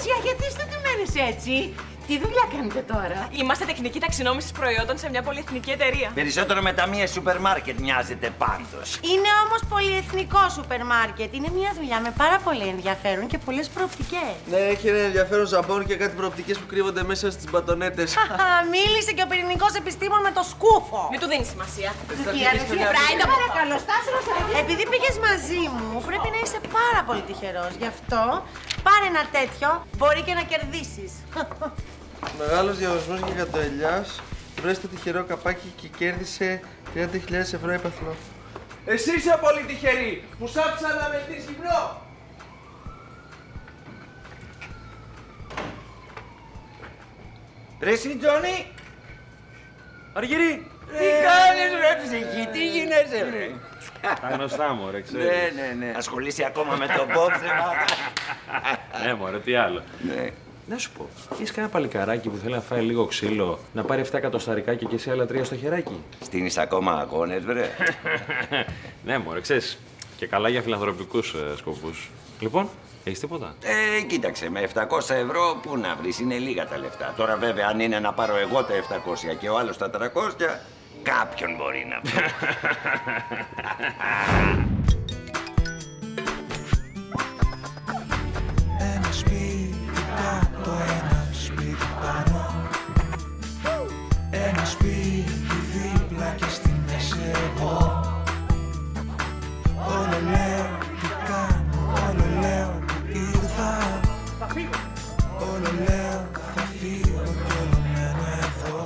Μασία, γιατί είστε ντυμένες έτσι? Τι δουλειά κάνετε τώρα? Είμαστε τεχνική ταξινόμησης προϊόντων σε μια πολυεθνική εταιρεία. Περισσότερο με ταμείες σούπερ μάρκετ μοιάζεται πάντως. Είναι όμως πολυεθνικό σούπερ μάρκετ. Είναι μια δουλειά με πάρα πολύ ενδιαφέρον και πολλές προοπτικές. Ναι, έχει ένα ενδιαφέρον ζαμπόν και κάτι προοπτικές που κρύβονται μέσα στις μπατονέτες. Μίλησε και ο πυρηνικός επιστήμον με το σκούφο. Μην του δίνεις σημασία. Επειδή πήγες μαζί μου, πρέπει να είσαι πάρα πολύ τυχερός. Γι' αυτό πάρε ένα τέτοιο, μπορεί και να κερδίσεις. Μεγάλος διαγωνισμός για γατοελιάς. Βρες το τυχερό καπάκι και κέρδισε 30.000 ευρώ έπαθλο. Εσύ είσαι πολύ τυχερή που σ' άφησα να με δεις γυμνό. Ρε εσύ, Τζόνι! Αργυρί! Τι κάνεις ρε ψυχή, τι γίνεσαι ρε? Τα γνωστά μου, ρε, ξέρεις. Ναι. Ασχολείσαι ακόμα με τον Bob, Ναι, μωρέ, τι άλλο. Ναι. Να σου πω, έχεις κανένα παλικαράκι που θέλει να φάει λίγο ξύλο, να πάρει 7 εκατοσταρικάκια και εσύ άλλα 3 στο χεράκι? Στείνεις ακόμα αγώνες, βρε. Ναι, μωρέ, ξέρεις, και καλά για φιλανθρωπικούς σκοπούς. Λοιπόν, έχεις τίποτα? Κοίταξε, με 700 ευρώ πού να βρεις, είναι λίγα τα λεφτά. Τώρα βέβαια αν είναι να πάρω εγώ τα 700 και ο άλλος τα 300, κάποιον μπορεί να βρει. Ένα σπίτι κάτω, ένα σπίτι πάνω. Ένα σπίτι δίπλα και στη μέση εγώ. Όλο λέω τι κάνω, όλο λέω που ήρθα. Όλο λέω θα φύγω κι όλο μένω εδώ.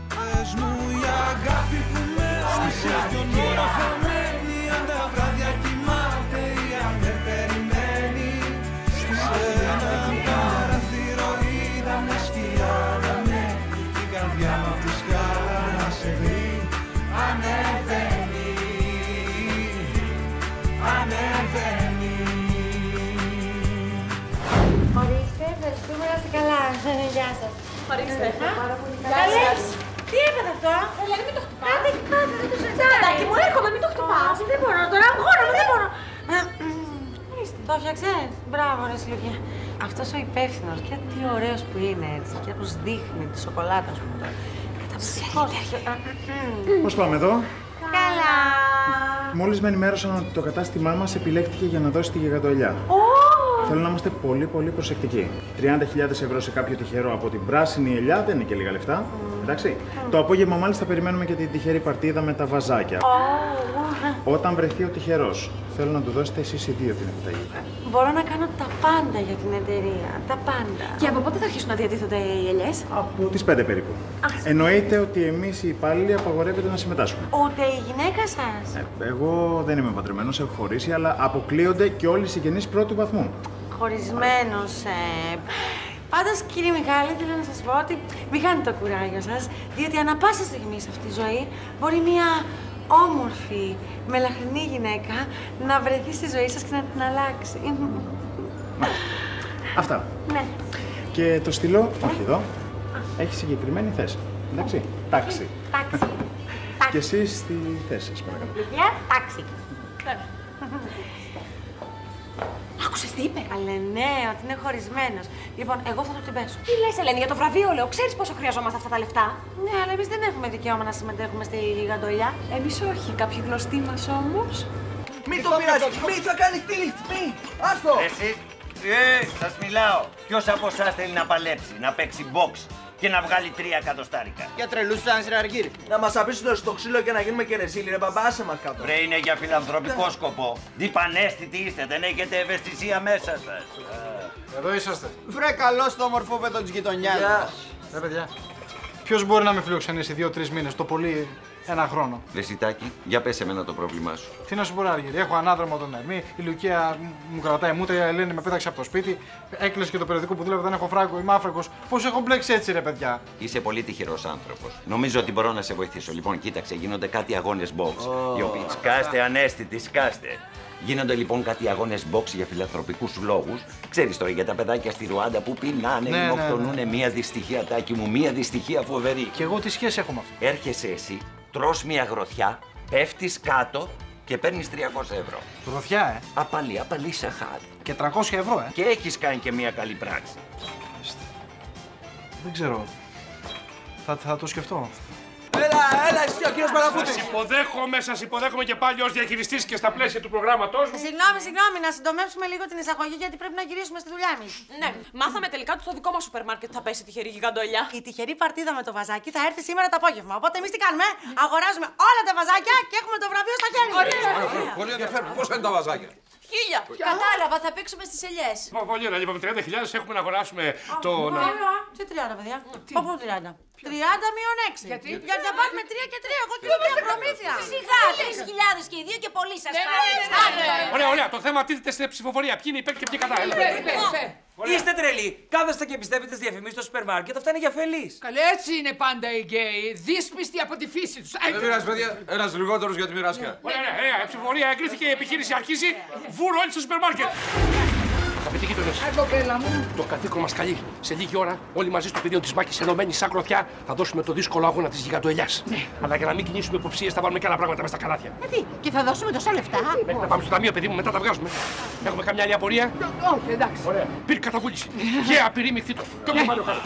Πες μου η αγάπη που μέσα σε ποιον ώρα θα μένει. Αν τα βράδια κοιμάται ή αν δεν περιμένει. Σε ένα παραθύρο είδα μια σκιά να ανέβει. Η καρδιά μου απ' τη σκάλα να σε βρει. Ανεβαίνει, ανεβαίνει. Ορίστε, ευχαριστούμε, να είστε καλά. Γεια σας. Ορίστε. Καλές. Τι έπαθε αυτό? Ελένη, μην το χτυπάς. Άντε, πάτε, δεν το σεντάρι. Παιδάκι μου, έρχομαι, μην το χτυπάς. Δεν μπορώ τώρα, αγχώνομαι, δεν μπορώ. Ορίστε, το φτιάξες. Μπράβο, ρε Σιλουκιά. Αυτός ο υπεύθυνος, και τι ωραίος που είναι έτσι. Και όπως δείχνει τη σοκολάτα, ας πούμε τώρα. Καταπληκτικός. Πώς πάμε εδώ? Καλά. Μόλις με ενημέρωσαν ότι το κατάστημά μας επιλέχθηκε για να δώσει τη γιγαντοελιά. Θέλω να είμαστε πολύ προσεκτικοί. 30.000 ευρώ σε κάποιο τυχερό από την πράσινη ελιά δεν είναι και λίγα λεφτά. Εντάξει. Το απόγευμα μάλιστα περιμένουμε και την τυχερή παρτίδα με τα βαζάκια. Όταν βρεθεί ο τυχερός, θέλω να του δώσετε εσείς οι δύο την επιταγή. Μπορώ να κάνω τα πάντα για την εταιρεία. Τα πάντα. Και από πότε θα αρχίσουν να διατίθονται οι ελιές? Από τις 5 περίπου. Εννοείται ότι εμείς οι υπάλληλοι απαγορεύεται να συμμετάσχουμε. Ούτε η γυναίκα σας. Εγώ δεν είμαι παντρεμένος, έχω χωρίσει, αλλά αποκλείονται και όλοι οι συγγενείς πρώτου βαθμού. Χωρισμένος, Πάντως, κύριε Μιχάλη, θέλω να σας πω ότι μην χάνετε το κουράγιο σας, διότι ανά πάσα στιγμή σε αυτή τη ζωή μπορεί μια όμορφη, μελαχρινή γυναίκα να βρεθεί στη ζωή σας και να την αλλάξει. Αυτά. Ναι. Και το στυλό, όχι εδώ, έχει συγκεκριμένη θέση. Εντάξει. Τάξη. Τάξη. Και εσείς στη θέση σας, παρακαλώ. Λουκιά, τάξη. Άκουσες τι είπε? Καλέ, ναι, ότι είναι χωρισμένος. Λοιπόν, εγώ θα το την πέσω. Τι λες, Ελένη, για το βραβείο λέω. Ξέρεις πόσο χρειαζόμαστε αυτά τα λεφτά? Ναι, αλλά εμείς δεν έχουμε δικαίωμα να συμμετέχουμε στη γιγαντοελιά. Εμείς όχι. Κάποιοι γνωστοί μας όμως. Μη το πειράζεις, μη θα κάνει tilt, μη. Άστο. Εσύ, σας μιλάω. Ποιος από εσάς θέλει να παλέψει, να παίξει box και να βγάλει 3 εκατοστάρικα? Για τρελούς σαν ρε Αργύρι. Να μας απίσουν στο ξύλο και να γίνουμε και ρεσίλοι, ρε μπαμπά, άσε μας κάτω. Βρε, είναι για φιλανθρωπικό σκοπό. Διπανέστητοι είστε, δεν έχετε ευαισθησία μέσα σας. Εδώ είσαστε. Βρε καλό στο όμορφο παιδό της γειτονιάς μας. Παιδιά, ποιος μπορεί να με φιλοξενήσει 2-3 μήνες, το πολύ 1 χρόνο? Δεσιτάκη, για πες εμένα το πρόβλημά σου. Τι να σου πω, Αργύρι, έχω ανάδρομο τον Ερμή, η Λουκία μου κρατάει μούτρα, η Ελένη με πέταξε από το σπίτι, έκλεισε και το περιοδικό που δούλευε, δεν έχω φράγκο, είμαι άφραγος. Πώς έχω μπλέξει έτσι, ρε παιδιά? Είσαι πολύ τυχερός άνθρωπος. Νομίζω ότι μπορώ να σε βοηθήσω. Λοιπόν, κοίταξε, γίνονται κάτι αγώνες box. Οι οποίοι σκάστε ανέστητοι, σκάστε. Γίνονται λοιπόν κάτι αγώνες box για φιλανθρωπικούς λόγους. Ξέρεις τώρα για τα παιδάκια στη Ρουάντα που πεινάνε, λιμοκτονούνε. Μία δυστυχία, Τάκη μου, μία δυστυχία φοβερή. Και εγώ τι σχέση έχω με αυτό? Έρχεσαι εσύ, τρως μία γροθιά, πέφτεις κάτω και παίρνεις 300 ευρώ. Γροθιά, Απαλή Σαχάρ. Και 300 ευρώ, Και έχεις κάνει και μια καλή πράξη. Δεν ξέρω. Θα το σκεφτώ. Έλα, εσύ ο κύριος Παραφούτης. Σας υποδέχομαι και πάλι ως διαχειριστής και στα πλαίσια του προγράμματός μου. Συγγνώμη, να συντομεύσουμε λίγο την εισαγωγή γιατί πρέπει να γυρίσουμε στη δουλειά μας. Ναι, μάθαμε τελικά ότι στο δικό μας σούπερ μάρκετ θα πέσει τυχερή γιγαντοελιά. Η τυχερή παρτίδα με το βαζάκι θα έρθει σήμερα το απόγευμα. Οπότε εμείς τι κάνουμε, αγοράζουμε όλα τα βαζάκια και έχουμε το βραβείο στα χέρια. Πολύ ενδιαφέρον. Πόσα είναι τα βαζάκια? 1000. Κατάλαβα, θα παίξουμε στις ελιές. Πολύ ωραία, είπαμε 30.000 έχουμε να αγοράσουμε το. Τι 30, παιδιά. Πού 30. 30 μείον 6. Γιατί θα πάρουμε 3 και 3. Εγώ και μια προμήθεια. Σιγά, 3.000 και οι δύο και πολύ σας πάρει. Ωραία, το θέμα τίθεται σε ψηφοφορία. Ποιοι είναι υπέρ και ποιοι κατά. Είστε τρελοί. Κάθεστε και πιστεύετε στις διαφημίσεις στο σούπερ μάρκετ. Αυτά είναι για φελείς. Καλέ, έτσι είναι πάντα οι γκέι. Δύσπιστοι από τη φύση τους. Δεν πειράζει, παιδιά. Ένας λιγότερος για τη μοιράσια. Ωραία, η ψηφοφορία εγκρίθηκε, η επιχείρηση αρχίζει. Βούρ όλοι στο σούπερ μάρκετ. Αγαπητοί γείτονες, το καθήκον μας καλεί. Σε λίγη ώρα, όλοι μαζί στο πεδίο της μάχης ενωμένοι σαν γροθιά, θα δώσουμε το δύσκολο αγώνα της γιγαντοελιάς. Ναι. Αλλά για να μην κινήσουμε υποψίες, θα βάλουμε και άλλα πράγματα μέσα στα καλάθια. Γιατί, και θα δώσουμε τόσα λεφτά. Μέχρι να πάμε στο ταμείο, παιδί μου, μετά τα βγάζουμε. Έχουμε καμιά άλλη απορία? Όχι, εντάξει. Ωραία. Πήρε καταβούληση. Και απειρή μυθίτο. Και όποιο μάλλον χάρη.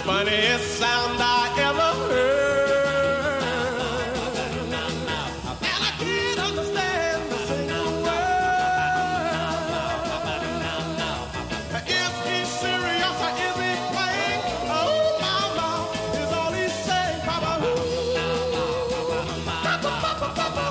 Funniest sound I ever heard, and I can't understand a single word. Is he serious or is he playing? Oh, mama, is all he saying, Papa? Papa, Papa, Papa,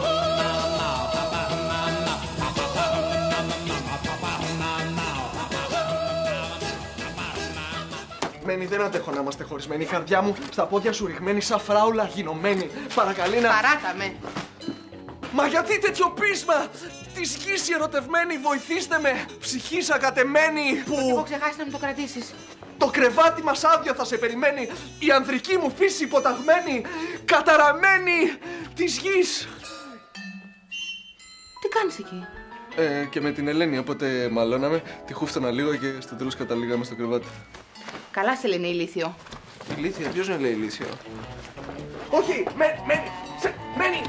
Μένη, δεν αντέχω να είμαστε χωρισμένοι. Η καρδιά μου στα πόδια σου ρηγμένη σαν φράουλα γινωμένη. Παρακαλεί να. Παράταμε. Μα γιατί τέτοιο πείσμα! Της γης ερωτευμένη, βοηθήστε με! Ψυχής ακατεμένη που. Εγώ ξεχάσει να μου το κρατήσεις. Το κρεβάτι μας άδειο θα σε περιμένει. Η ανδρική μου φύση υποταγμένη, καταραμένη της γης. Τι κάνεις εκεί? Και με την Ελένη, οπότε μαλώναμε, τη χούφτανα λίγο και στο τέλος καταλήγαμε στο κρεβάτι. Καλά σε λένε ηλίθιο. Ηλίθια, ποιος δεν λέει ηλίθιο? Όχι, μένει!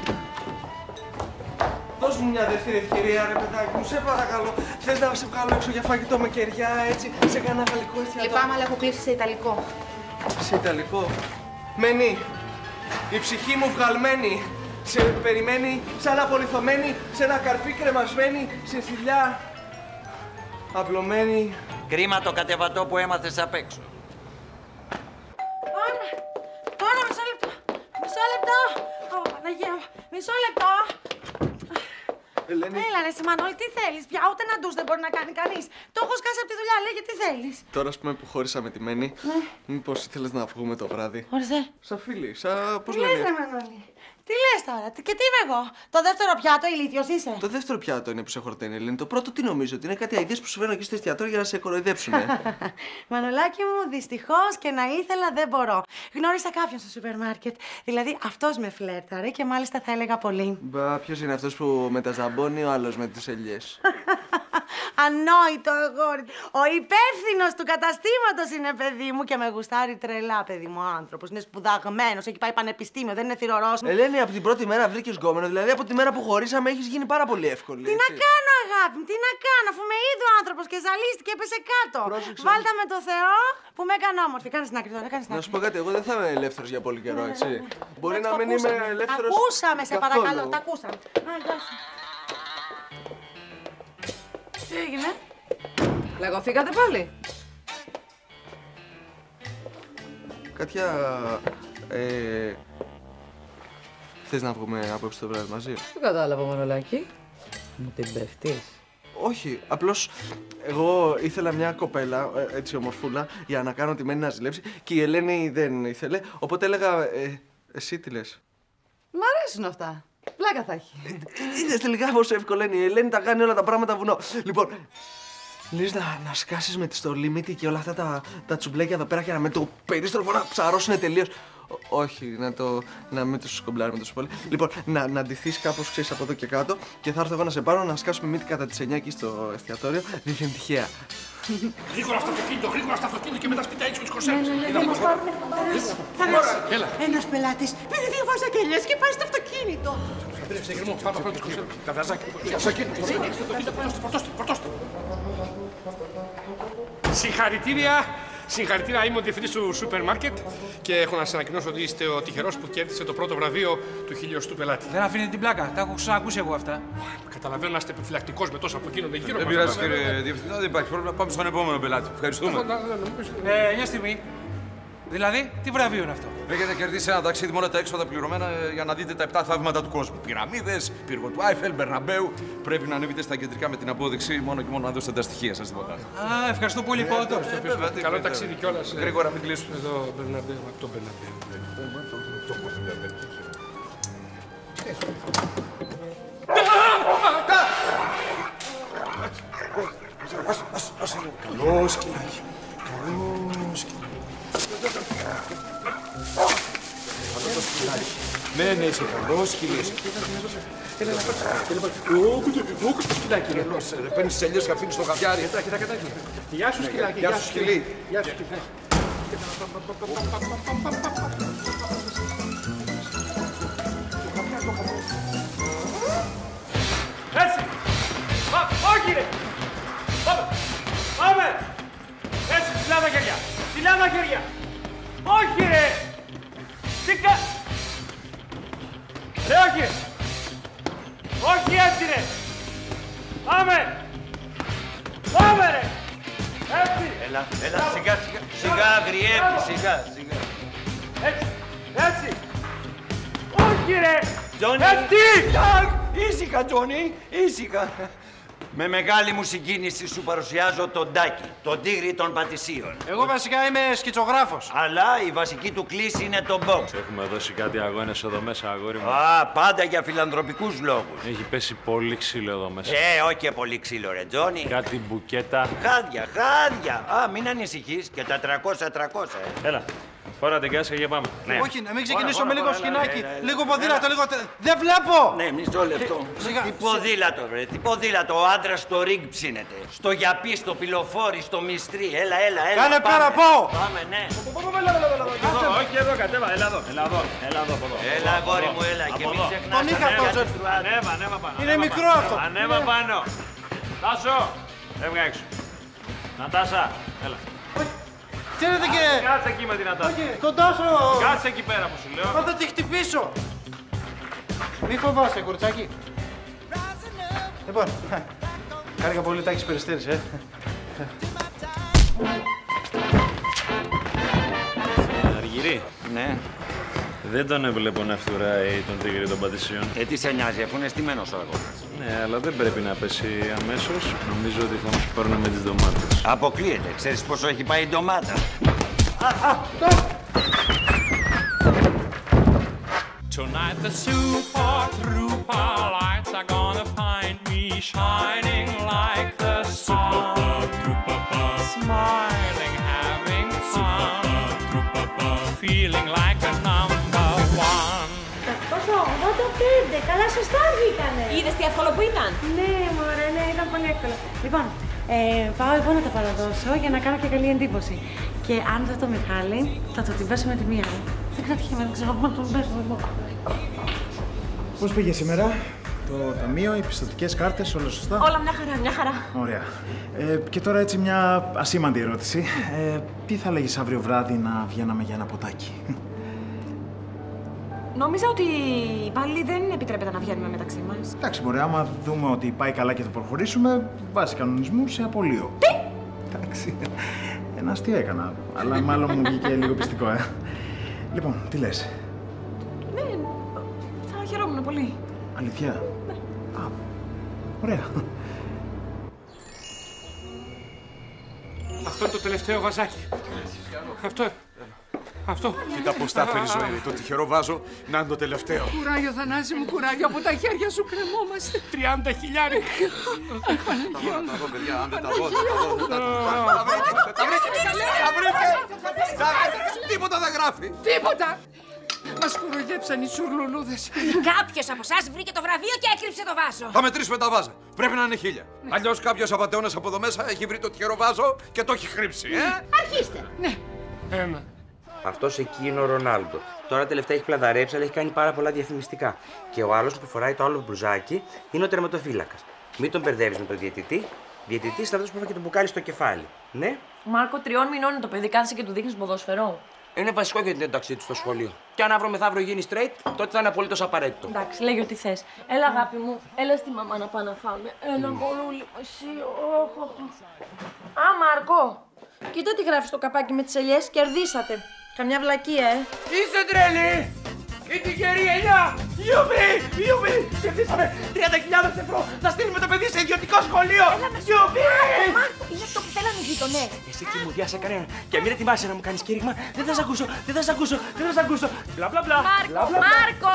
Δώσ' μου μια δεύτερη ευκαιρία, ρε παιδάκι μου, σε παρακαλώ. Θες να σε βγάλω έξω για φαγητό με κεριά, έτσι, σε κανένα γαλλικό εστιατόριο? Λυπάμαι, αλλά έχω κλείσει σε ιταλικό. Σε ιταλικό. Μένει, η ψυχή μου βγαλμένη, σε περιμένει σαν απολιθωμένη, σε ένα καρφί κρεμασμένη, σε θηλιά απλωμένη. Κρίμα το κατεβατό που έμαθες απ' έξω. Τώρα, μισό λεπτό. Μισό λεπτό. Ω, Παναγία μου. Μισό λεπτό. Ελένη. Έλα ρε Σιμανόλη, τι θέλεις πια, ούτε ένα ντους δεν μπορεί να κάνει κανείς. Το έχω σκάσει από τη δουλειά, λέγε τι θέλεις. Τώρα, ας πούμε, που χώρισα με τη Μένη, μήπως ήθελες να βγούμε το βράδυ? Ορίστε. Σαν φίλοι, σαν πώς Τι λες λέμε. ρε Μανώλη. Τι λες τώρα, και τι είμαι εγώ. Το δεύτερο πιάτο, ηλίθιος είσαι. Το δεύτερο πιάτο είναι που σε χορταίνει, Ελένη. Το πρώτο τι νομίζω, ότι είναι κάτι αηδίες που σου φέρνω εκεί στο εστιατόριο για να σε κοροϊδέψουν. Μανολάκι μου, δυστυχώς και να ήθελα δεν μπορώ. Γνώρισα κάποιον στο σούπερ μάρκετ. Δηλαδή αυτός με φλέρταρε και μάλιστα θα έλεγα πολύ. Μπα, ποιος είναι αυτός που με τα ζαμπώνει, ο άλλος με τις ελιές? Ανόητο αγόρι. Ο υπεύθυνος του καταστήματος είναι παιδί μου και με γουστάρει τρελά, παιδί μου, ο άνθρωπος. Είναι σπουδαγμένος, έχει πάει πανεπιστήμιο, δεν είναι θηρορός. Ελένη, από την πρώτη μέρα βρήκες γκόμενο, δηλαδή από τη μέρα που χωρίσαμε έχεις γίνει πάρα πολύ εύκολη. Τι να κάνω, αγάπη μου, τι να κάνω, αφού με είδε ο άνθρωπος και ζαλίστηκε, έπεσε κάτω. Πρόσεξε. Βάλτα με το Θεό που με έκανε όμορφη. Κάνε την άκρη τώρα, κάνε την Να άκρη. σου πω κάτι, εγώ δεν θα είμαι ελεύθερος για πολύ καιρό, έτσι. Μπορεί να μην είμαι ελεύθερος. Ακούσαμε, σε καθόλου. παρακαλώ, τα ακούσαμε. Α, γεια σου. Τι έγινε? Λαγωθήκατε πάλι. Κάτια, θες να βγούμε απόψε το βράδυ μαζί? Δεν κατάλαβα, Μανολάκη. Μου την πέφτεις. Όχι, απλώς εγώ ήθελα μια κοπέλα, έτσι ομορφούλα, για να κάνω τη Μένη να ζηλέψει και η Ελένη δεν ήθελε, οπότε έλεγα, εσύ τι λες? Μ' αρέσουν αυτά. Πλάκα θα έχει. Είδες τελικά πόσο εύκολο είναι, η Ελένη τα κάνει όλα τα πράγματα βουνό. Λοιπόν, λες να σκάσεις με τη στολή μύτη και όλα αυτά τα τσουμπλέκια εδώ πέρα και να με το περίστροφο να ψαρώσουνε τελείως. Όχι, να μην τους κομπλάρουμε τόσο πολύ. Λοιπόν, να ντυθείς κάπως, ξέρεις, από εδώ και κάτω και θα έρθω εγώ να σε πάρω να σκάσουμε μύτη κατά τις 9 εκεί στο εστιατόριο, δίθεν τυχαία. Γρήγορα στο αυτοκίνητο και μετά σπιτάκι σου τις κονσέρβες. Ναι, μας πάρουν. Ένας πελάτης πήρε 2 βαζακελιές και πάει στο αυτοκίνητο. Αντρεύσε, γερμό, πάω να πάρω τις κονσέρβες. Τα βραζάκια. Φορτώστε. Συγχαρητήρια, είμαι ο διευθυντής του σούπερ μάρκετ και έχω να σας ανακοινώσω ότι είστε ο τυχερός που κέρδισε το πρώτο βραβείο του 1000ου πελάτη. Δεν αφήνετε την πλάκα, τα έχω ξανακούσει εγώ αυτά. Καταλαβαίνω να είστε επιφυλακτικός με τόσα που γίνονται γύρω μας. Δεν πειράζει, κύριε Διευθυντά, δεν υπάρχει πρόβλημα. Πάμε στον επόμενο πελάτη. Ευχαριστούμε. Μια στιγμή. Δηλαδή, τι βραβείο είναι αυτό? Έχετε κερδίσει ένα ταξίδι με όλα τα έξοδα πληρωμένα για να δείτε τα 7 θαύματα του κόσμου. Πυραμίδες, πύργο του Άιφελ, Μπερναμπέου. Πρέπει να ανέβετε στα κεντρικά με την απόδειξη μόνο και μόνο να δώσετε τα στοιχεία σας. Τίποτα. Α, ευχαριστώ πολύ, Πότο. Καλό ταξίδι κιόλας. Γρήγορα, μην κλείσουμε. Εδώ, Μπερναμπέου, από το Μπερναμπέου. Καλό σκυλάκι. Καλό σκυλάκι. Ναι, είσαι καλό σκυλί. Έλα, σκυλάκι. Παίρνεις τις ελιές και αφήνεις το χαβιάρι. Κοιτά. Γεια σου, σκυλάκι. Γεια σου, σκυλί. Έτσι! Όχι ρε! Πάμε! Έτσι, ψηλά τα χέρια! Όχι ρε! Τι ρε, όχι! Όχι έτσι ρε! Πάμε ρε! Έτσι! Έλα, σιγά, αγριεύει, σιγά. Έτσι! Όχι ρε! Τζόνι! Ήσυχα, Τζόνι! Ήσυχα! Με μεγάλη μου συγκίνηση σου παρουσιάζω τον Τάκη, τον τίγρη των πατησίων. Εγώ βασικά είμαι σκητσογράφος. Αλλά η βασική του κλίση είναι το box. Έχουμε δώσει κάτι αγώνες εδώ μέσα, αγόρι μου. Πάντα για φιλανθρωπικούς λόγους. Έχει πέσει πολύ ξύλο εδώ μέσα. Όχι και πολύ ξύλο, ρε Τζόνι. Κάτι μπουκέτα. Χάδια. Μην ανησυχείς και τα 300. Έλα, φορά την κάσκα και πάμε. Ναι. Όχι, να μην ξεκινήσω με λίγο σκηνάκι. Λίγο ποδήλατο, λίγο. Δεν βλέπω! Ναι, μισό λεπτό. Τι ποδήλατο, βρε. Τι ποδήλατο. Ο άντρας στο ριγκ ψήνεται. Στο γιαπί, στο πυλοφόρι, στο μυστρί. Έλα. Κάνε πέρα, πω! Πάμε, ναι. Όχι εδώ, κατέβα. Έλα εδώ. Έλα, αγόρι μου, έλα. Και μην ξεχνάς. Τον είχα αυτό. Ανέβα πάνω. Είναι μικρό αυτό. Ανέβα πάνω. Τάσο, έβγα έξω. Νατάσα, έλα. Ξέρετε και... Κάτσε εκεί με την Νατάσα. Τον Τάσο... Κάτσε εκεί πέρα που σου λέω. Μα θα τη χτυπήσω. Μη φοβάσαι, κοριτσάκι. Λοιπόν, χάρηκα πολύ Τάκης Περιστέρης, Αργυρί. Ναι. Δεν τον έβλεπω να φθουράει τον τίγρη των πατησίων. Τι σε νοιάζει, αφού είναι στημένος ο αγώνας. Ναι, αλλά δεν πρέπει να πέσει αμέσως. Νομίζω ότι θα μας πάρουν με τις ντομάτες. Αποκλείεται. Ξέρεις πόσο έχει πάει η ντομάτα. Tonight the super trooper lights are gonna find me shining like the sun, smiling, having fun, feeling like a number one. 885, καλά σωστά βγήκανε. Είδες τι εύκολο που ήταν. Ναι, μωρέ, ναι, ήταν πολύ εύκολο. Λοιπόν, πάω εγώ να τα παραδώσω για να κάνω και καλή εντύπωση. Και αν δω το Μιχάλη, θα το την πέσω με τη μία. Δεν κρατιέμαι, δεν ξέρω να τον πέσω εγώ. Πώς πήγε σήμερα, το ταμείο, οι πιστωτικές κάρτες, όλα σωστά? Όλα μια χαρά. Ωραία. Και τώρα έτσι μια ασήμαντη ερώτηση. Τι θα λέγεις αύριο βράδυ να βγαίναμε για ένα ποτάκι? Νόμιζα ότι πάλι δεν επιτρέπεται να βγαίνουμε μεταξύ μας. Εντάξει, μωρέ, άμα δούμε ότι πάει καλά και θα προχωρήσουμε, βάσει κανονισμού σε απολύο. Τι! Εντάξει, ένα αστείο έκανα, αλλά μάλλον μου βγήκε λίγο πιστικό, Λοιπόν, τι λες? Ναι, θα χαιρόμουν πολύ. Αλήθεια? Ναι. Α, ωραία. Αυτό είναι το τελευταίο βαζάκι. Αυτό. Κοίτα πώς τα φέρει ζωή. Το τυχερό βάζο να είναι το τελευταίο. Κουράγιο, Θανάση μου, κουράγιο. Από τα χέρια σου κρεμόμαστε. 30 χιλιάρια. Τα δω, παιδιά, αν δεν τα δω, Τα βρήκε! Τίποτα δεν γράφει. Τίποτα! Μας Μας κουρογέψαν οι σουρλουλούδες. Κάποιος από εσάς βρήκε το βραβείο και έκρυψε το βάζο. Θα μετρήσουμε τα βάζα. Πρέπει να είναι 1000. Αλλιώς κάποιος απατεώνας από εδώ μέσα έχει βρει το τυχερό βάζο και το έχει χρύψει, Αρχίστε. Ναι. 1. Αυτός εκεί είναι ο Ρονάλντο. Τώρα τελευταία έχει πλαδαρέψει, αλλά έχει κάνει πάρα πολλά διαφημιστικά. Και ο άλλος που φοράει το άλλο μπλουζάκι είναι ο τερματοφύλακας. Μην τον μπερδεύεις με τον διαιτητή. Διαιτητής είναι αυτός που έφαγε το μπουκάλι στο κεφάλι. Ναι. Μάρκο, 3 μηνών είναι το παιδί, κάθεσαι και του δείχνεις ποδόσφαιρο. Είναι βασικό για την ένταξή του στο σχολείο. Και αν αύριο μεθαύριο γίνει straight, τότε θα είναι απολύτως απαραίτητο. Εντάξει, λέγει ό,τι θες. Έλα, αγάπη μου, έλα στη μαμά να πάμε να φάμε. Ένα κορούλι, εσύ, Α, Μάρκο, κοίτα τι γράφει στο καπάκι με τις ελιές. Κερδίσατε. Καμιά βλακεία, Είστε τρελοί! Η τυχερή ελιά! Ιουπί! Κερδίσαμε 30.000 ευρώ! Θα στείλουμε το παιδί σε ιδιωτικό σχολείο! Ιουπί! Μάρκο, είναι αυτό που θέλανε οι γείτονες. Εσύ τι μου διάσε κανέναν. Και μην ετοιμάσαι να μου κάνεις κήρυγμα. Δεν θα σ' ακούσω. Μπλα μπλα μπλα. Μάρκο!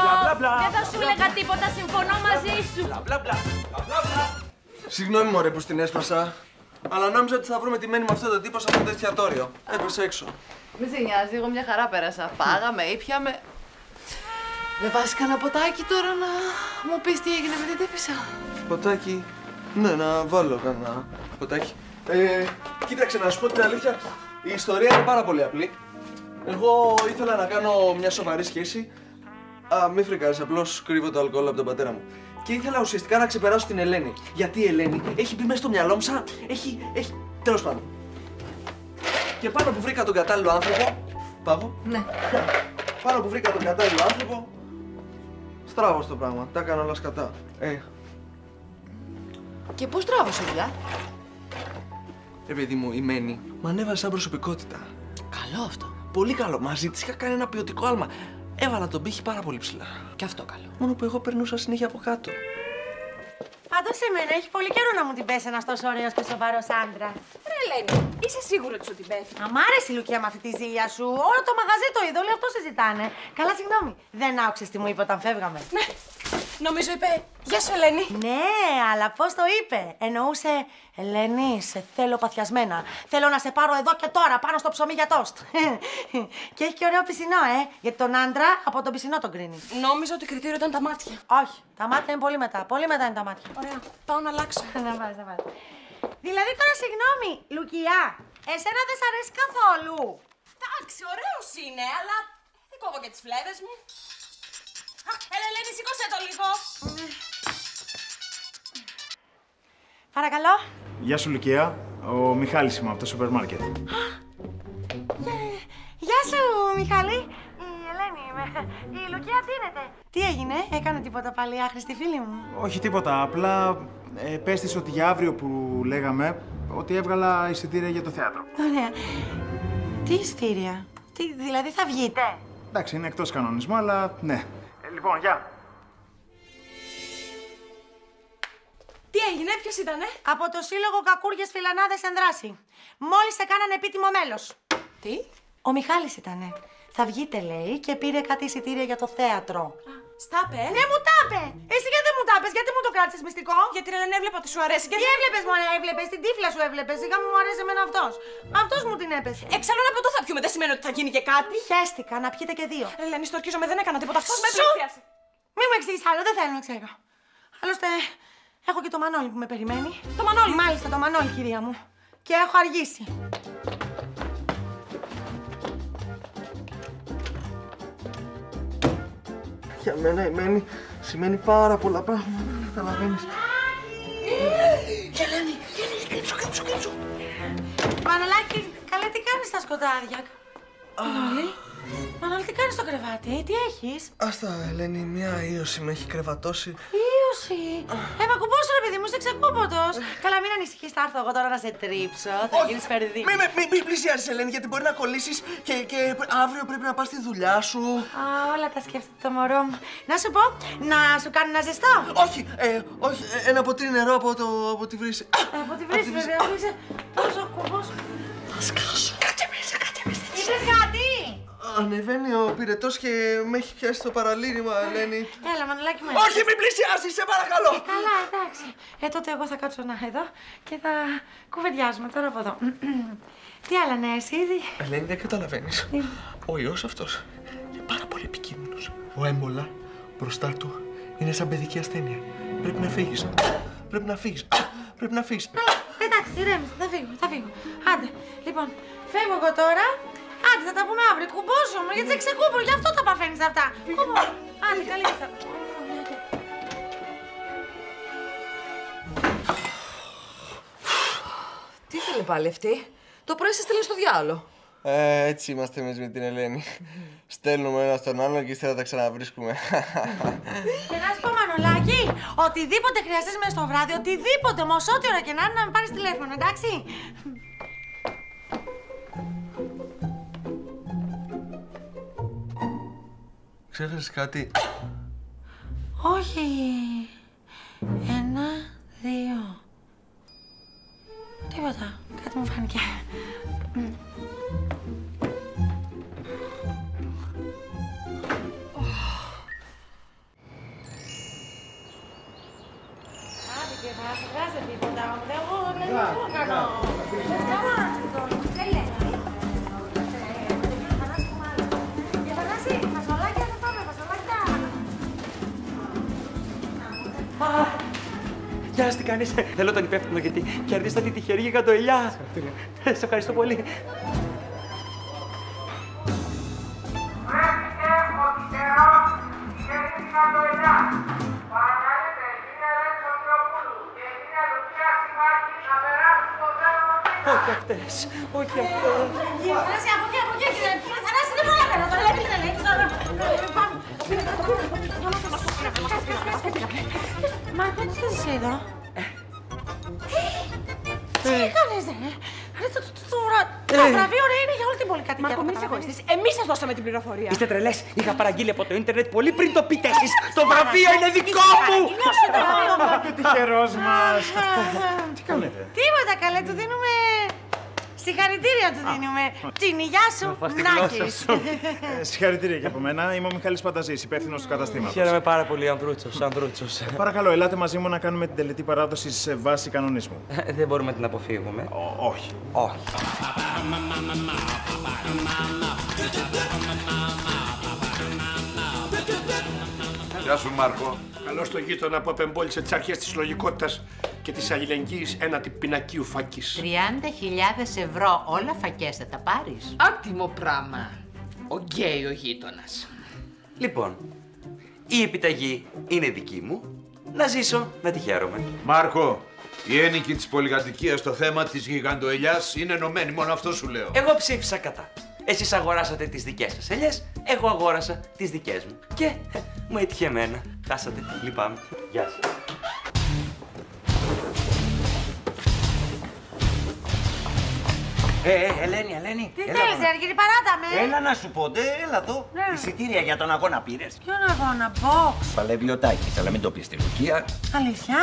Δεν θα σου έλεγα τίποτα, συμφωνώ μαζί σου. Συγγνώμη, μωρέ, που την έσπασα. Αλλά νόμιζα ότι θα βρούμε τη μένη με αυτό το τύπο σε αυτό το εστιατόριο. Έπεσε έξω. Μη σε νοιάζει, εγώ μια χαρά πέρασα. Φάγαμε, ήπιαμε. Δεν βάζει κανένα ποτάκι τώρα να μου πεις τι έγινε με την τύπισσα. Ποτάκι. Ναι, να βάλω κανένα ποτάκι. Κοίταξε, να σου πω την αλήθεια. Η ιστορία είναι πάρα πολύ απλή. Εγώ ήθελα να κάνω μια σοβαρή σχέση. Μη φρικάρεις, απλώς κρύβω το αλκοόλ από τον πατέρα μου. Και ήθελα ουσιαστικά να ξεπεράσω την Ελένη. Γιατί η Ελένη έχει μπει μέσα στο μυαλό μου σαν. Έχει. Τέλος πάντων. Και πάνω που βρήκα τον κατάλληλο άνθρωπο. Πάγω. Ναι. Πάνω που βρήκα τον κατάλληλο άνθρωπο. Στράβω το πράγμα. Τα έκανα όλα σκατά. Και πώς τράβωσε δουλειά. Παιδί μου, η Μένη μ' ανέβασε σαν προσωπικότητα. Καλό αυτό. Πολύ καλό. Μαζί της είχα κάνει ένα ποιοτικό άλμα. Έβαλα τον πύχη πάρα πολύ ψηλά. Και αυτό καλό. Μόνο που εγώ περνούσα συνέχεια από κάτω. Πάντως εμένα έχει πολύ καιρό να μου την πέσει ένας τόσο ωραίος και σοβαρός άντρας. Ρε Ελένη, είσαι σίγουρη ότι σου την πέφτει. Μ' άρεσε η Λουκία με αυτή τη ζήλια σου. Όλο το μαγαζί το είδε, όλοι αυτό συζητάνε. Καλά, συγγνώμη. Δεν άκουσες τι μου είπε όταν φεύγαμε. Ναι. Νομίζω είπε «Γεια σου, Ελένη». Ναι, αλλά πώς το είπε. Εννοούσε «Ελένη, σε θέλω παθιασμένα. Θέλω να σε πάρω εδώ και τώρα, πάνω στο ψωμί για τόστ». Και έχει και ωραίο πισινό, γιατί τον άντρα από τον πισινό τον κρίνει. Νόμιζα ότι κριτήριο ήταν τα μάτια. Όχι, τα μάτια είναι πολύ μετά. Πολύ μετά είναι τα μάτια. Ωραία, πάω να αλλάξω. Να πας, να πας. Δηλαδή τώρα, συγγνώμη, Λουκιά, εσένα δεν σ' αρέσει καθόλου. Εντάξει, ωραίος είναι, αλλά δεν κόβω και τις φλέβες μου. Έλα, Ελένη, σήκωσέ το λίγο. Παρακαλώ. Γεια σου, Λουκία. Ο Μιχάλης είμαι από το σούπερ μάρκετ. Γεια σου, Μιχάλη. Η Ελένη είμαι. Η Λουκία δίνεται. Τι έγινε, έκανε τίποτα πάλι άχρηστη φίλη μου. Όχι τίποτα, απλά πες της ότι για αύριο που λέγαμε, ότι έβγαλα εισιτήρια για το θέατρο. Ωραία. Τι εισιτήρια, δηλαδή θα βγείτε. Εντάξει, είναι εκτός κανονισμού, αλλά ναι. Λοιπόν, γεια. Τι έγινε, ποιος ήτανε? Από το Σύλλογο Κακούργιες Φιλανάδες εν δράση. Μόλις σε κάνανε επίτιμο μέλος. Τι? Ο Μιχάλης ήτανε. Θα βγείτε, λέει, και πήρε κάτι εισιτήρια για το θέατρο. Στάπε. Ναι, μου τάπε! Εσύ γιατί δεν μου τάπες, γιατί μου το κράτησες μυστικό? Γιατί ρε, έβλεπα ότι σου αρέσει και... Τι έβλεπες, μωρέ, έβλεπες, την τύφλα σου έβλεπες. Σιγά μου αρέσει εμένα αυτός. Αυτός μου την έπεσε. Εξάλλου ένα ποτό θα πιούμε, δεν σημαίνει ότι θα γίνει και κάτι. Χαίστηκα, να πιείτε και δύο. Ελένη, στορκίζομαι, δεν έκανα τίποτα. Αυτός με πλησίασε. Μη μου εξηγείς άλλο, δεν θέλω να ξέρω. Άλλωστε, έχω και το Μανώλη που με περιμένει. Το Μανώλη? Μάλιστα, το Μανώλη, κυρία μου. Και έχω αργήσει. Για μένα η Μένη σημαίνει πάρα πολλά πράγματα. Δεν καταλαβαίνεις. Ελένη, κρύψου. Μανολάκη, καλά τι κάνεις στα σκοτάδια. Μανώλη, τι κάνεις στο κρεβάτι, τι έχεις? Άστα, Ελένη, μια ίωση με έχει κρεβατώσει. Ήωση! Μα κουμπώσου ρε παιδί μου, είσαι ξεκούποτος. Καλά, μην ανησυχείς, θα έρθω εγώ τώρα να σε τρίψω. Θα γίνεις φερδί. Μην πλησιάσεις, Ελένη, γιατί μπορεί να κολλήσεις και αύριο πρέπει να πας στη δουλειά σου. Όλα τα σκέφτεται το μωρό μου. Να σου πω, να σου κάνω ένα ζεστό. Όχι, ένα ποτήρι νερό από τη βρύση. Από τη βρύση, βέβαια, είσαι τόσο κουμπός. Θα σκάσω. Κάτσε μέσα. Είπες κάτι? Ανεβαίνει ο πυρετός και με έχει πιάσει το παραλήρημα, Ελένη. Έλα, Μανολάκη μου. Όχι, μην πλησιάσεις, σε παρακαλώ. Καλά, εντάξει. Τότε εγώ θα κάτσω εδώ και θα κουβεντιάζουμε τώρα από εδώ. Τι άλλα νέα, εσύ ήδη? Ελένη, δεν καταλαβαίνεις. Ο ιός αυτός είναι πάρα πολύ επικίνδυνος. Ο έμπολα μπροστά του είναι σαν παιδική ασθένεια. Πρέπει να φύγεις. Πρέπει να φύγεις. Πρέπει να φύγεις. Εντάξει, ηρέμησε, θα φύγω. Άντε, λοιπόν, φεύγω εγώ τώρα. Άντε, θα τα πούμε αύριο. Κουμπώσω μου, γιατί σε ξεκούμπω, γι' αυτό τα παθαίνεις αυτά. Κουμπώ. Άντε, καλή νύχτα. Τι ήθελε πάλι αυτή. Το πρωί σε στέλνει στο διάολο. Έτσι είμαστε εμείς με την Ελένη. Στέλνουμε ένα στον άλλον και ύστερα τα ξαναβρίσκουμε. Και να σου πω, Μανολάκη, οτιδήποτε χρειαστείς μέσα στο βράδυ, οτιδήποτε, όμως ό,τι ώρα και να είναι, να με πάρεις τηλέφωνο, εντάξει. Ξέχασες κάτι? Όχι. 1, 2. Τίποτα. Κάτι μου φάνηκε. Άντε και θα σου βγάζει τίποτα. Εγώ δεν κάνω. Γεια σας, τι κάνεις? Θέλω τον υπεύθυνο γιατί κερδίσατε τη τυχερή γιγαντοελιά. Σε ευχαριστώ πολύ. Όχι αυτές, όχι αυτές. Κύριε Θανάση, από εκεί, κύριε Θανάση, δεν προλαβαίνω τώρα, λέει την Ελένη, τώρα. Μάρκο, τι θες εσύ εδώ? Τι έκανες, το βραβείο ρε είναι για όλη την πολυκατοικία. Μάρκο, μην είσαι εγωιστής. Εμείς σας δώσαμε την πληροφορία. Είστε τρελές. Είχα παραγγείλει από το ίντερνετ πολύ πριν το πείτε εσείς. Το βραβείο είναι δικό μου! Και τυχερός μας. Τι κάνετε? Τίποτα καλέ, του δίνουμε... Συγχαρητήρια του δίνουμε. Τσίνι, γεια σου, Νάκης. Συγχαρητήρια και από μένα. Είμαι ο Μιχάλης Πανταζής, υπεύθυνος του καταστήματος. Χαίρομαι πάρα πολύ, Ανδρούτσος. Παρακαλώ, ελάτε μαζί μου να κάνουμε την τελετή παράδοση σε βάση κανονισμού. Δεν μπορούμε να την αποφύγουμε. Όχι. Όχι. Γεια σου, Μάρκο. Καλώς το γείτονα που απεμπόλησε τις αρχές της λογικότητας και της αλληλεγγύης έναντι πινακίου φάκης. 30.000 ευρώ, όλα φακές θα τα πάρεις? Άτιμο πράγμα. Ο γκέι ο γείτονας. Λοιπόν, η επιταγή είναι δική μου. Να ζήσω, να τη χαίρομαι. Μάρκο, οι ένοικοι της πολυκατοικίας στο θέμα της γιγαντοελιάς είναι ενωμένοι, μόνο αυτό σου λέω. Εγώ ψήφισα κατά. Εσείς αγοράσατε τις δικές σας ελιές, εγώ αγόρασα τις δικές μου. Και μου έτυχε εμένα. Χάσατε, λυπάμαι. Γεια σας. Ελένη. Τι θέλεις, Αργύρη, παράτα με. Έλα να σου πω, έλα εδώ. Εισιτήρια για τον αγώνα πήρες? Ποιον αγώνα, box. Παλεύει ο Τάκης, αλλά μην το πεις στη Λουκία. Αλήθεια,